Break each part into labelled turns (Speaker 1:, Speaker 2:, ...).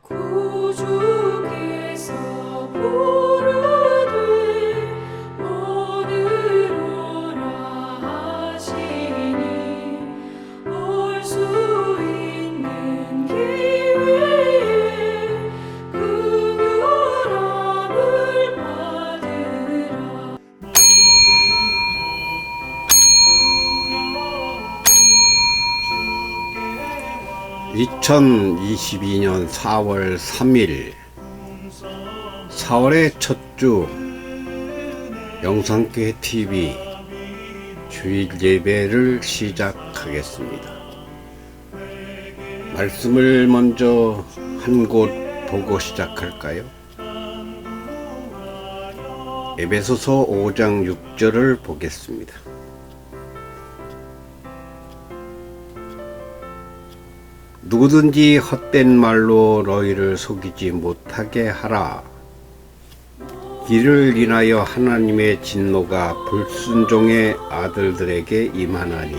Speaker 1: 구주께서 부르되 오늘 오라 하시니 올 수 있는 기회에 그 변함을 받으라.
Speaker 2: 2022년 4월 3일 4월의 첫 주 영상교회 TV 주일 예배를 시작하겠습니다. 말씀을 먼저 한 곳 보고 시작할까요? 에베소서 5장 6절을 보겠습니다. 누구든지 헛된 말로 너희를 속이지 못하게 하라. 이를 인하여 하나님의 진노가 불순종의 아들들에게 임하나니.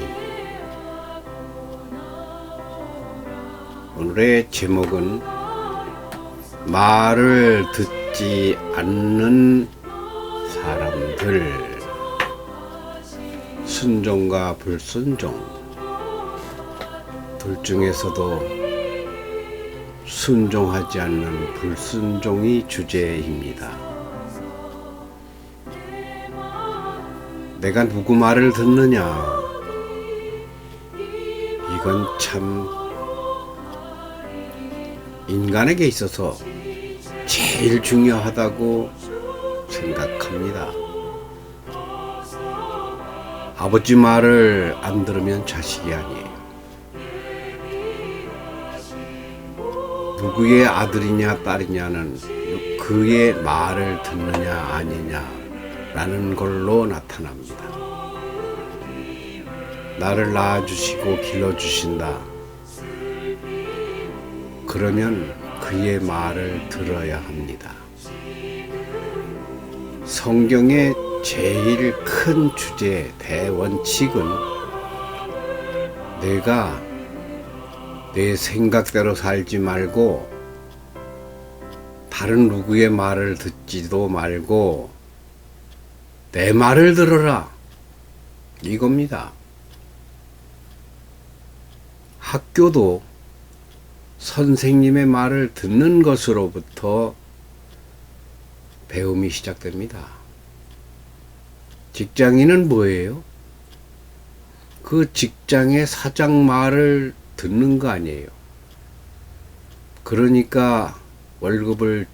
Speaker 2: 오늘의 제목은 말을 듣지 않는 사람들, 순종과 불순종, 둘 중에서도 순종하지 않는 불순종이 주제입니다. 내가 누구 말을 듣느냐? 이건 참 인간에게 있어서 제일 중요하다고 생각합니다. 아버지 말을 안 들으면 자식이 아니에요. 누구의 아들이냐 딸이냐는 그의 말을 듣느냐 아니냐라는 걸로 나타납니다. 나를 낳아주시고 길러주신다. 그러면 그의 말을 들어야 합니다. 성경의 제일 큰 주제, 대원칙은 내가 내 생각대로 살지 말고 다른 누구의 말을 듣지도 말고 내 말을 들어라, 이겁니다. 학교도 선생님의 말을 듣는 것으로부터 배움이 시작됩니다. 직장인은 뭐예요? 그 직장의 사장 말을 듣는 거 아니에요. 그러니까 월급을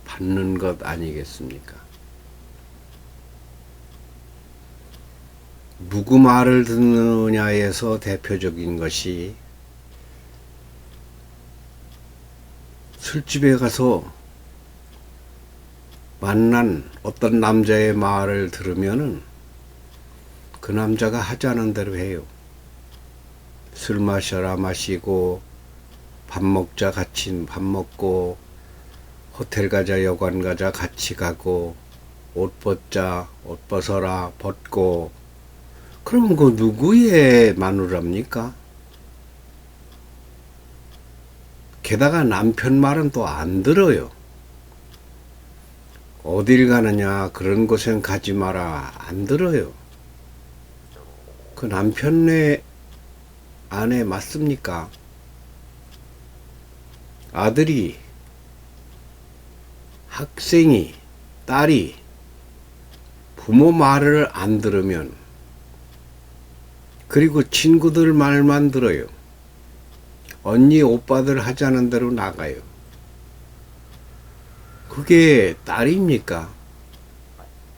Speaker 2: 받는 것 아니겠습니까? 누구 말을 듣느냐에서 대표적인 것이 술집에 가서 만난 어떤 남자의 말을 들으면은 그 남자가 하자는 대로 해요. 술 마셔라 마시고, 밥 먹자 같이 밥 먹고, 호텔 가자 여관 가자 같이 가고, 옷 벗자 옷 벗어라 벗고. 그럼 그 누구의 마누라입니까? 게다가 남편 말은 또 안 들어요. 어딜 가느냐, 그런 곳엔 가지 마라, 안 들어요. 그 남편의 아내 맞습니까? 아들이, 학생이, 딸이 부모 말을 안 들으면, 그리고 친구들 말만 들어요. 언니 오빠들 하자는 대로 나가요. 그게 딸입니까?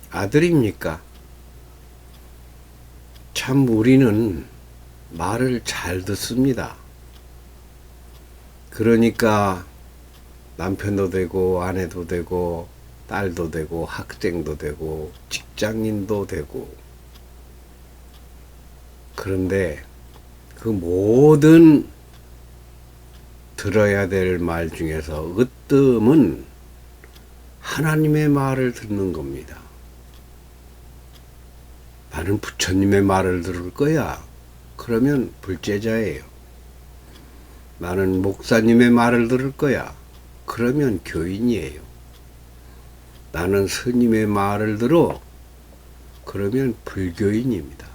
Speaker 2: 아들입니까? 참 우리는 말을 잘 듣습니다. 그러니까 남편도 되고 아내도 되고 딸도 되고 학생도 되고 직장인도 되고. 그런데 그 모든 들어야 될 말 중에서 으뜸은 하나님의 말을 듣는 겁니다. 나는 부처님의 말을 들을 거야. 그러면 불제자예요. 나는 목사님의 말을 들을 거야. 그러면 교인이에요. 나는 스님의 말을 들어. 그러면 불교인입니다.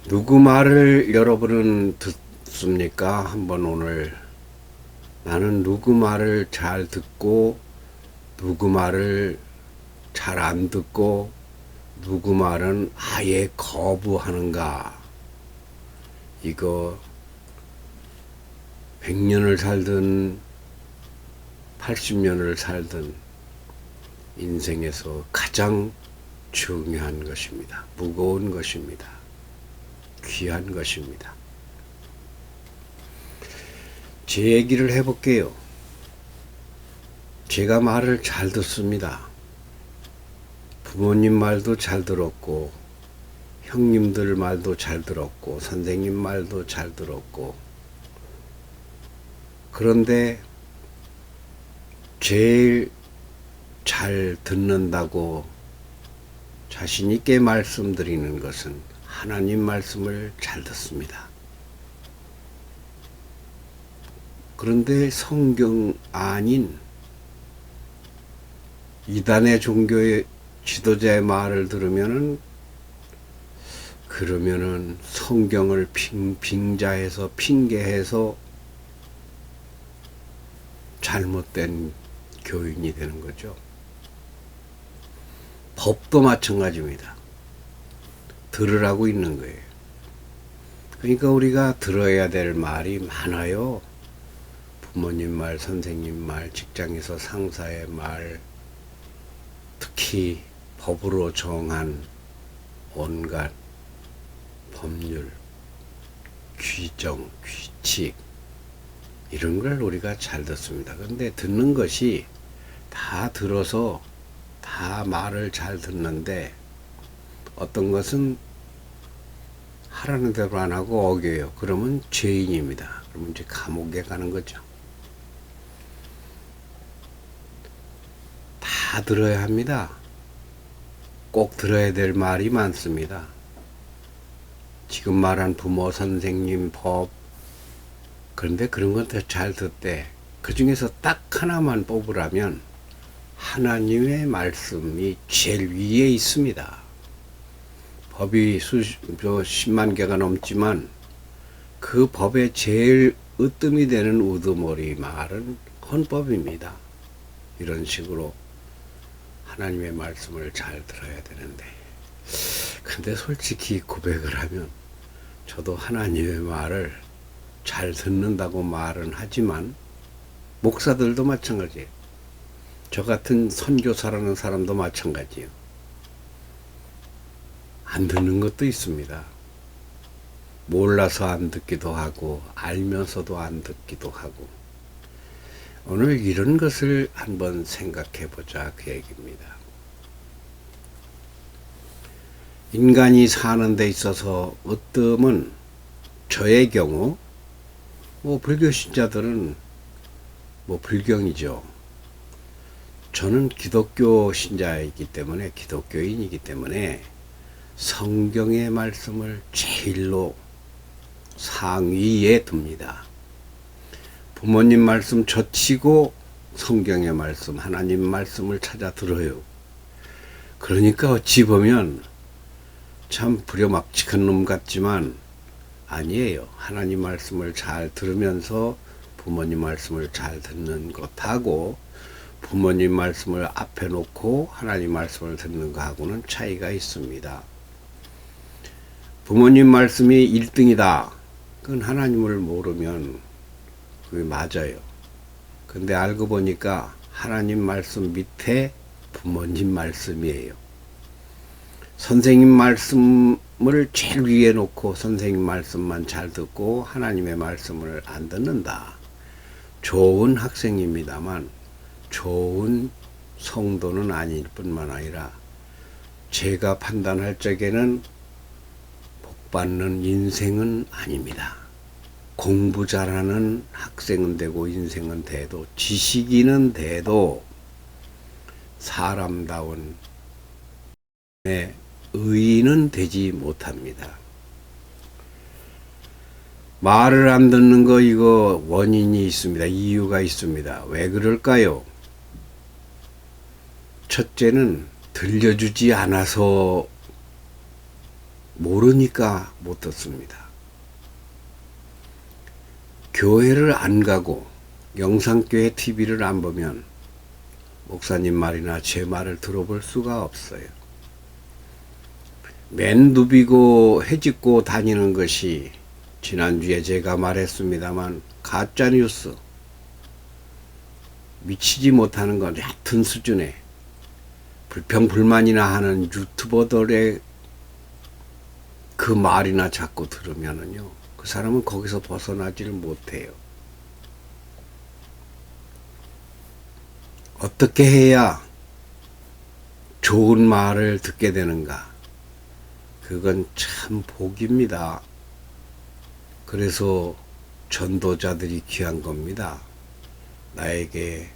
Speaker 2: 누구 말을 여러분은 듣습니까? 한번 오늘 나는 누구 말을 잘 듣고 누구 말을 잘 안 듣고 누구 말은 아예 거부하는가? 이거 100년을 살든 80년을 살든 인생에서 가장 중요한 것입니다. 무거운 것입니다. 귀한 것입니다. 제 얘기를 해볼게요. 제가 말을 잘 듣습니다. 부모님 말도 잘 들었고 형님들 말도 잘 들었고 선생님 말도 잘 들었고 그런데 제일 잘 듣는다고 자신 있게 말씀드리는 것은 하나님 말씀을 잘 듣습니다. 그런데 성경 아닌 이단의 종교의 지도자의 말을 들으면은 그러면은 성경을 빙자해서 핑계해서 잘못된 교인이 되는 거죠. 법도 마찬가지입니다. 들으라고 있는 거예요. 그러니까 우리가 들어야 될 말이 많아요. 부모님 말, 선생님 말, 직장에서 상사의 말, 특히 법으로 정한 온갖 법률, 규정, 규칙 이런 걸 우리가 잘 듣습니다. 그런데 듣는 것이 다 들어서 다 말을 잘 듣는데 어떤 것은 하라는 대로 안 하고 어겨요. 그러면 죄인입니다. 그러면 이제 감옥에 가는 거죠. 다 들어야 합니다. 꼭 들어야 될 말이 많습니다. 지금 말한 부모, 선생님, 법 그런데 그런 건 다 잘 듣되 그 중에서 딱 하나만 뽑으라면 하나님의 말씀이 제일 위에 있습니다. 법이 10만 개가 넘지만 그 법에 제일 으뜸이 되는 우두머리 말은 헌법입니다. 이런 식으로 하나님의 말씀을 잘 들어야 되는데 근데 솔직히 고백을 하면 저도 하나님의 말을 잘 듣는다고 말은 하지만 목사들도 마찬가지예요. 저 같은 선교사라는 사람도 마찬가지예요. 안 듣는 것도 있습니다. 몰라서 안 듣기도 하고 알면서도 안 듣기도 하고 오늘 이런 것을 한번 생각해 보자 그 얘기입니다. 인간이 사는 데 있어서 으뜸은 저의 경우 불교 신자들은 불경이죠. 저는 기독교 신자이기 때문에 기독교인이기 때문에 성경의 말씀을 제일로 상위에 둡니다. 부모님 말씀 젖히고 성경의 말씀, 하나님 말씀을 찾아 들어요. 그러니까 어찌 보면 참 부려막직한 놈 같지만 아니에요. 하나님 말씀을 잘 들으면서 부모님 말씀을 잘 듣는 것하고 부모님 말씀을 앞에 놓고 하나님 말씀을 듣는 것하고는 차이가 있습니다. 부모님 말씀이 1등이다. 그건 하나님을 모르면 그게 맞아요. 근데 알고 보니까 하나님 말씀 밑에 부모님 말씀이에요. 선생님 말씀을 제일 위에 놓고 선생님 말씀만 잘 듣고 하나님의 말씀을 안 듣는다. 좋은 학생입니다만 좋은 성도는 아닐 뿐만 아니라 제가 판단할 적에는 복받는 인생은 아닙니다. 공부 잘하는 학생은 되고 인생은 돼도 지식인은 돼도 사람다운 의인은 되지 못합니다. 말을 안 듣는 거 이거 원인이 있습니다. 이유가 있습니다. 왜 그럴까요? 첫째는 들려주지 않아서 모르니까 못 듣습니다. 교회를 안 가고 영상교회 TV를 안 보면 목사님 말이나 제 말을 들어볼 수가 없어요. 맨 누비고 해집고 다니는 것이 지난주에 제가 말했습니다만 가짜뉴스, 미치지 못하는 건 얕은 수준의 불평불만이나 하는 유튜버들의 그 말이나 자꾸 들으면은요, 그 사람은 거기서 벗어나지를 못해요. 어떻게 해야 좋은 말을 듣게 되는가? 그건 참 복입니다. 그래서 전도자들이 귀한 겁니다. 나에게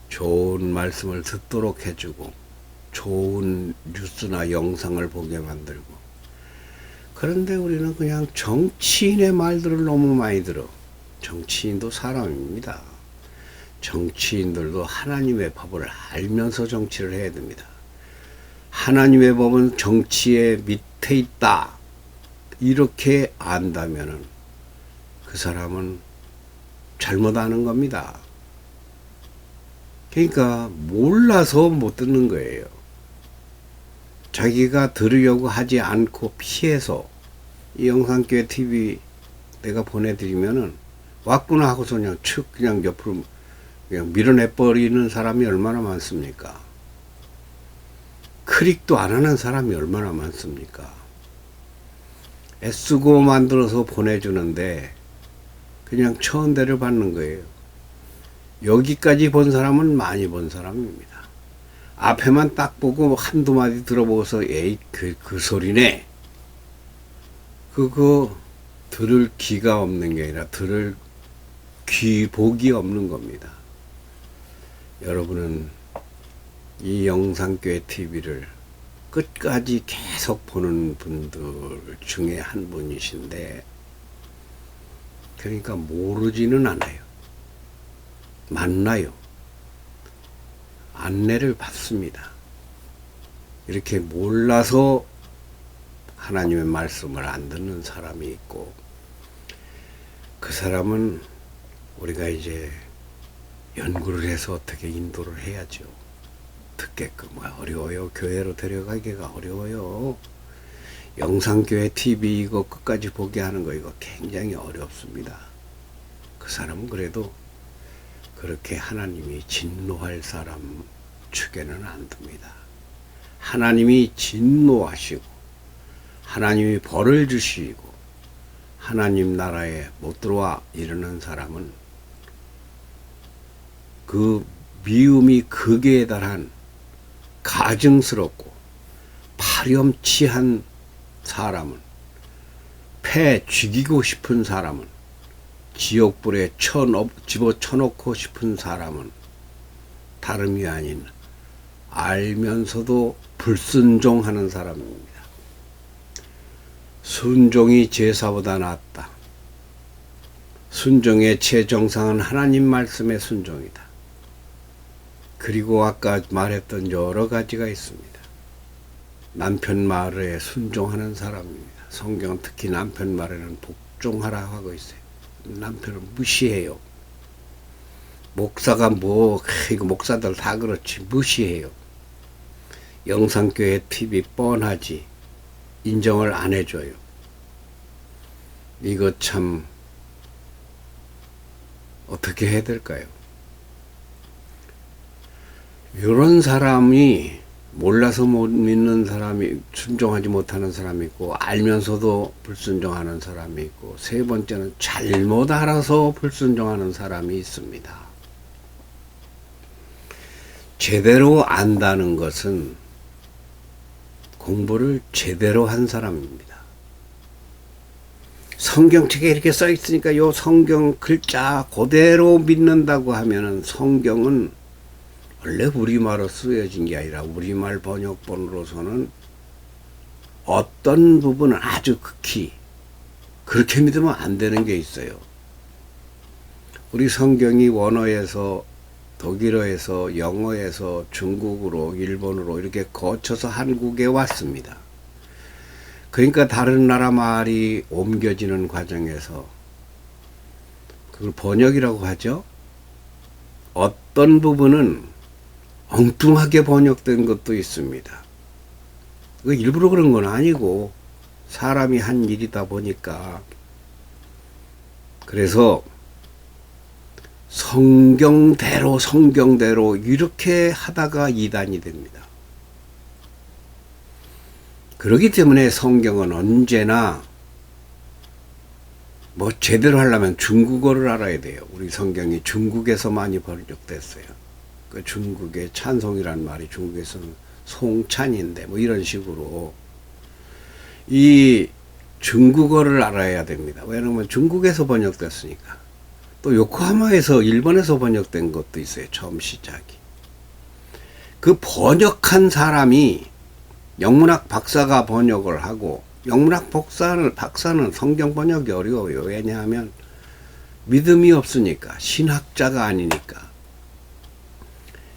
Speaker 2: 좋은 말씀을 듣도록 해주고 좋은 뉴스나 영상을 보게 만들고. 그런데 우리는 그냥 정치인의 말들을 너무 많이 들어. 정치인도 사람입니다. 정치인들도 하나님의 법을 알면서 정치를 해야 됩니다. 하나님의 법은 정치의 밑에 있다. 이렇게 안다면은 그 사람은 잘못 아는 겁니다. 그러니까 몰라서 못 듣는 거예요. 자기가 들으려고 하지 않고 피해서 이 영상교회 TV 내가 보내드리면은 왔구나 하고서 그냥 그냥 옆으로 그냥 밀어내버리는 사람이 얼마나 많습니까? 클릭도 안 하는 사람이 얼마나 많습니까? 애쓰고 만들어서 보내주는데 그냥 천대를 받는 거예요. 여기까지 본 사람은 많이 본 사람입니다. 앞에만 딱 보고 한두 마디 들어보고서 에이 그 소리네. 그거 들을 귀가 없는 게 아니라 들을 귀복이 없는 겁니다. 여러분은 이 영상교회 TV를 끝까지 계속 보는 분들 중에 한 분이신데, 그러니까 모르지는 않아요. 만나요. 안내를 받습니다. 이렇게 몰라서 하나님의 말씀을 안 듣는 사람이 있고, 그 사람은 우리가 이제 연구를 해서 어떻게 인도를 해야죠. 듣게끔. 어려워요. 교회로 데려가기가 어려워요. 영상교회 TV 이거 끝까지 보게 하는 거 이거 굉장히 어렵습니다. 그 사람은 그래도 그렇게 하나님이 진노할 사람 축에는 안 듭니다. 하나님이 진노하시고 하나님이 벌을 주시고 하나님 나라에 못 들어와 이러는 사람은 그 미움이 극에 달한 가증스럽고 파렴치한 사람은, 패 죽이고 싶은 사람은, 지옥불에 집어쳐놓고 싶은 사람은 다름이 아닌 알면서도 불순종하는 사람입니다. 순종이 제사보다 낫다. 순종의 최정상은 하나님 말씀의 순종이다. 그리고 아까 말했던 여러 가지가 있습니다. 남편 말에 순종하는 사람입니다. 성경은 특히 남편 말에는 복종하라 하고 있어요. 남편을 무시해요. 목사가 이거 목사들 다 그렇지, 무시해요. 영상교회 TV 뻔하지, 인정을 안 해줘요. 이거 참 어떻게 해야 될까요? 이런 사람이 몰라서 못 믿는 사람이, 순종하지 못하는 사람이 있고, 알면서도 불순종하는 사람이 있고, 세 번째는 잘못 알아서 불순종하는 사람이 있습니다. 제대로 안다는 것은 공부를 제대로 한 사람입니다. 성경책에 이렇게 써 있으니까 요 성경 글자 그대로 믿는다고 하면은, 성경은 원래 우리말로 쓰여진 게 아니라 우리말 번역본으로서는 어떤 부분은 아주 극히 그렇게 믿으면 안 되는 게 있어요. 우리 성경이 원어에서 독일어에서 영어에서 중국어로 일본어로 이렇게 거쳐서 한국에 왔습니다. 그러니까 다른 나라 말이 옮겨지는 과정에서 그걸 번역이라고 하죠. 어떤 부분은 엉뚱하게 번역된 것도 있습니다. 그 일부러 그런 건 아니고 사람이 한 일이다 보니까. 그래서 성경대로 이렇게 하다가 이단이 됩니다. 그렇기 때문에 성경은 언제나 뭐 제대로 하려면 중국어를 알아야 돼요. 우리 성경이 중국에서 많이 번역됐어요. 그 중국의 찬송이란 말이 중국에서는 송찬인데 뭐 이런 식으로 이 중국어를 알아야 됩니다. 왜냐하면 중국에서 번역됐으니까. 또 요코하마에서 일본에서 번역된 것도 있어요. 처음 시작이. 그 번역한 사람이 영문학 박사가 번역을 하고, 영문학 박사는 성경 번역이 어려워요. 왜냐하면 믿음이 없으니까, 신학자가 아니니까.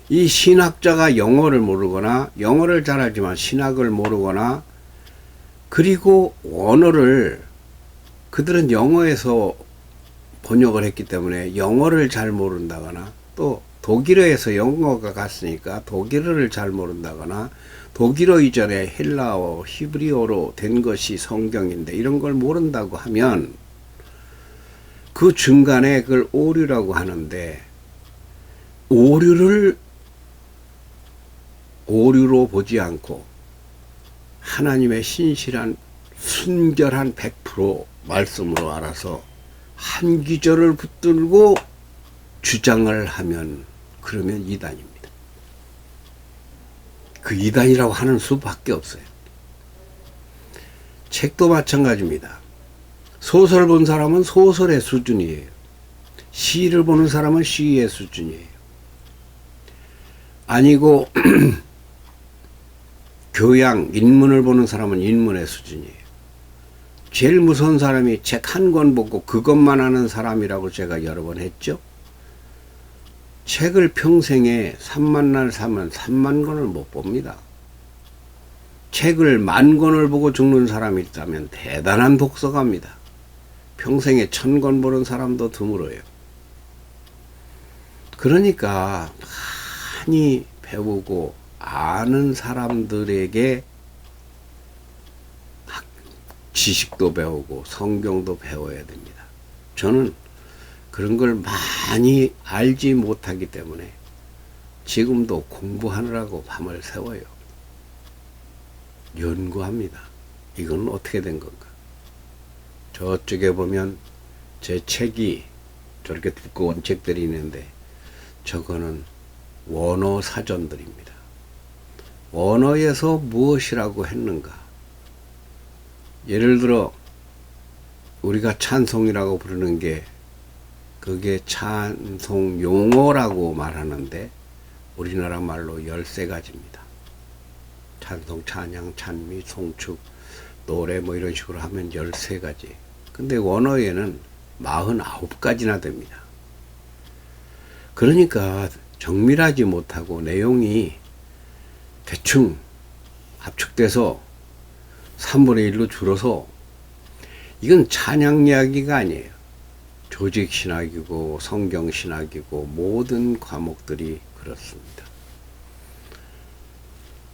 Speaker 2: 이 신학자가 영어를 모르거나 영어를 잘 알지만 신학을 모르거나, 그리고 원어를 그들은 영어에서 번역을 했기 때문에 영어를 잘 모른다거나, 또 독일어에서 영어가 갔으니까 독일어를 잘 모른다거나, 독일어 이전에 헬라어, 히브리어로 된 것이 성경인데 이런 걸 모른다고 하면 그 중간에 그걸 오류라고 하는데, 오류로 보지 않고 하나님의 신실한 순결한 100% 말씀으로 알아서 한 기절을 붙들고 주장을 하면, 그러면 이단입니다. 그 이단이라고 하는 수밖에 없어요. 책도 마찬가지입니다. 소설 본 사람은 소설의 수준이에요. 시를 보는 사람은 시의 수준이에요. 아니고 교양, 인문을 보는 사람은 인문의 수준이에요. 제일 무서운 사람이 책 한 권 보고 그것만 아는 사람이라고 제가 여러 번 했죠. 책을 평생에 3만 날 사면 3만 권을 못 봅니다. 책을 10,000권을 보고 죽는 사람이 있다면 대단한 독서가입니다. 평생에 1,000권 보는 사람도 드물어요. 그러니까 많이 배우고 아는 사람들에게 지식도 배우고 성경도 배워야 됩니다. 저는 그런 걸 많이 알지 못하기 때문에 지금도 공부하느라고 밤을 새워요. 연구합니다. 이건 어떻게 된 건가? 저쪽에 보면 제 책이 저렇게 두꺼운 책들이 있는데, 저거는 원어 사전들입니다. 원어에서 무엇이라고 했는가? 예를 들어 우리가 찬송이라고 부르는 게, 그게 찬송 용어라고 말하는데 우리나라 말로 13가지입니다. 찬송, 찬양, 찬미, 송축, 노래 뭐 이런 식으로 하면 13가지. 근데 원어에는 49가지나 됩니다. 그러니까 정밀하지 못하고 내용이 대충 압축돼서 3분의 1로 줄어서, 이건 찬양 이야기가 아니에요. 조직신학이고 성경신학이고 모든 과목들이 그렇습니다.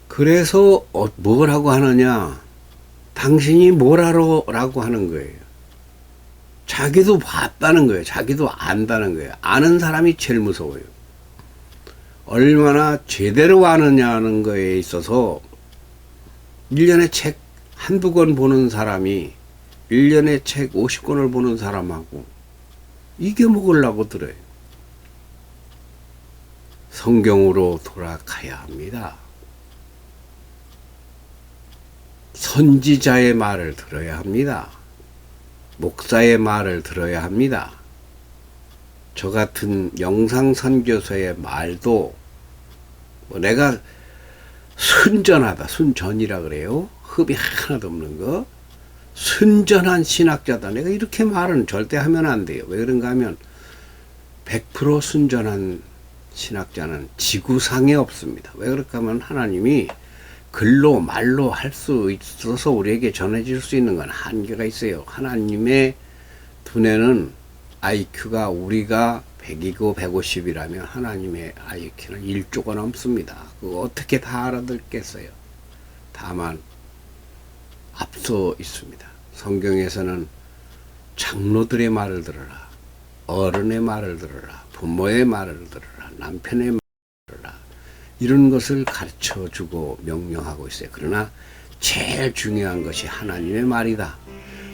Speaker 2: 그래서 뭐라고 하느냐? 당신이 뭘 알아라고 하는 거예요. 자기도 봤다는 거예요. 자기도 안다는 거예요. 아는 사람이 제일 무서워요. 얼마나 제대로 아느냐는 거에 있어서 1년에 책 한두 권 보는 사람이 1년에 책 50권을 보는 사람하고 이겨먹으려고 들어요. 성경으로 돌아가야 합니다. 선지자의 말을 들어야 합니다. 목사의 말을 들어야 합니다. 저 같은 영상 선교사의 말도 뭐 내가 순전하다, 순전이라 그래요. 흡이 하나도 없는 거. 순전한 신학자다. 내가 이렇게 말은 절대 하면 안 돼요. 왜 그런가 하면 100% 순전한 신학자는 지구상에 없습니다. 왜 그럴까 하면 하나님이 글로 말로 할 수 있어서 우리에게 전해질 수 있는 건 한계가 있어요. 하나님의 두뇌는 IQ가 우리가 100이고 150이라면 하나님의 IQ는 1조가 넘습니다. 그거 어떻게 다 알아듣겠어요? 다만 앞서 있습니다. 성경에서는 장로들의 말을 들어라, 어른의 말을 들어라, 부모의 말을 들어라, 남편의 말을 들어라, 이런 것을 가르쳐 주고 명령하고 있어요. 그러나 제일 중요한 것이 하나님의 말이다.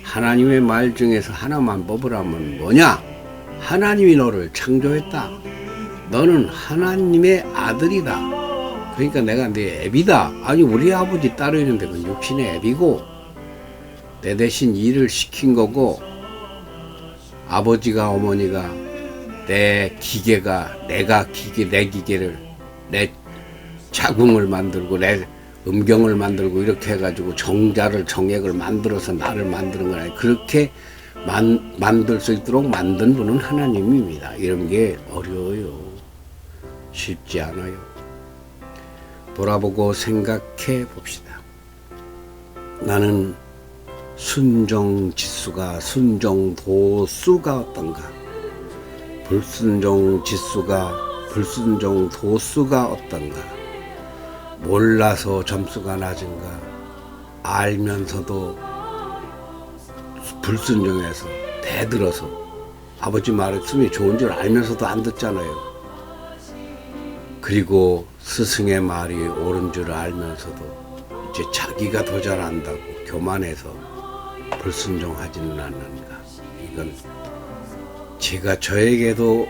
Speaker 2: 하나님의 말 중에서 하나만 뽑으라면 뭐냐? 하나님이 너를 창조했다. 너는 하나님의 아들이다. 그러니까 내가 네 애비다. 아니 우리 아버지 따로 있는데 그건 육신의 애비고 내 대신 일을 시킨 거고, 아버지가 어머니가 내 기계가 내가 내 기계를 내 자궁을 만들고 내 음경을 만들고 이렇게 해가지고 정액을 만들어서 나를 만드는 건 아니에요. 그렇게 만들 수 있도록 만든 분은 하나님입니다. 이런 게 어려워요. 쉽지 않아요. 돌아보고 생각해 봅시다. 나는 순종 지수가, 순종 도수가 어떤가? 불순종 지수가, 불순종 도수가 어떤가? 몰라서 점수가 낮은가? 알면서도 불순종해서 대들어서 아버지 말씀이 좋은 줄 알면서도 안 듣잖아요. 그리고 스승의 말이 옳은 줄 알면서도 이제 자기가 더 잘안다고 교만해서 불순종하지는 않는가? 이건 제가 저에게도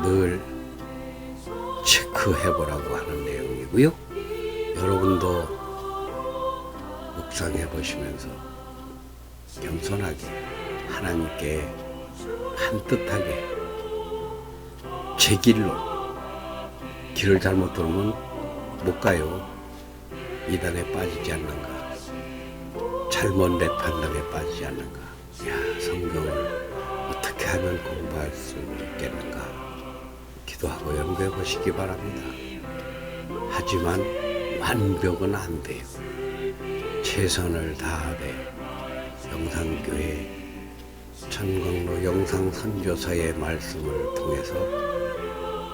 Speaker 2: 늘 체크해보라고 하는 내용이고요. 여러분도 묵상해 보시면서 겸손하게 하나님께 반듯하게 제 길을 잘못 들으면 못 가요. 이단에 빠지지 않는가? 잘못 내 판단에 빠지지 않는가? 야, 성경을 어떻게 하면 공부할 수 있겠는가? 기도하고 연구해 보시기 바랍니다. 하지만 완벽은 안 돼요. 최선을 다하되 영상교회 천광로 영상선교사의 말씀을 통해서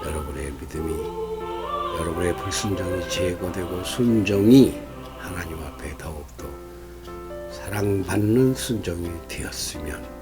Speaker 2: 여러분의 믿음이, 여러분의 불순종이 제거되고 순종이 하나님 앞에 더욱더 사랑받는 순종이 되었으면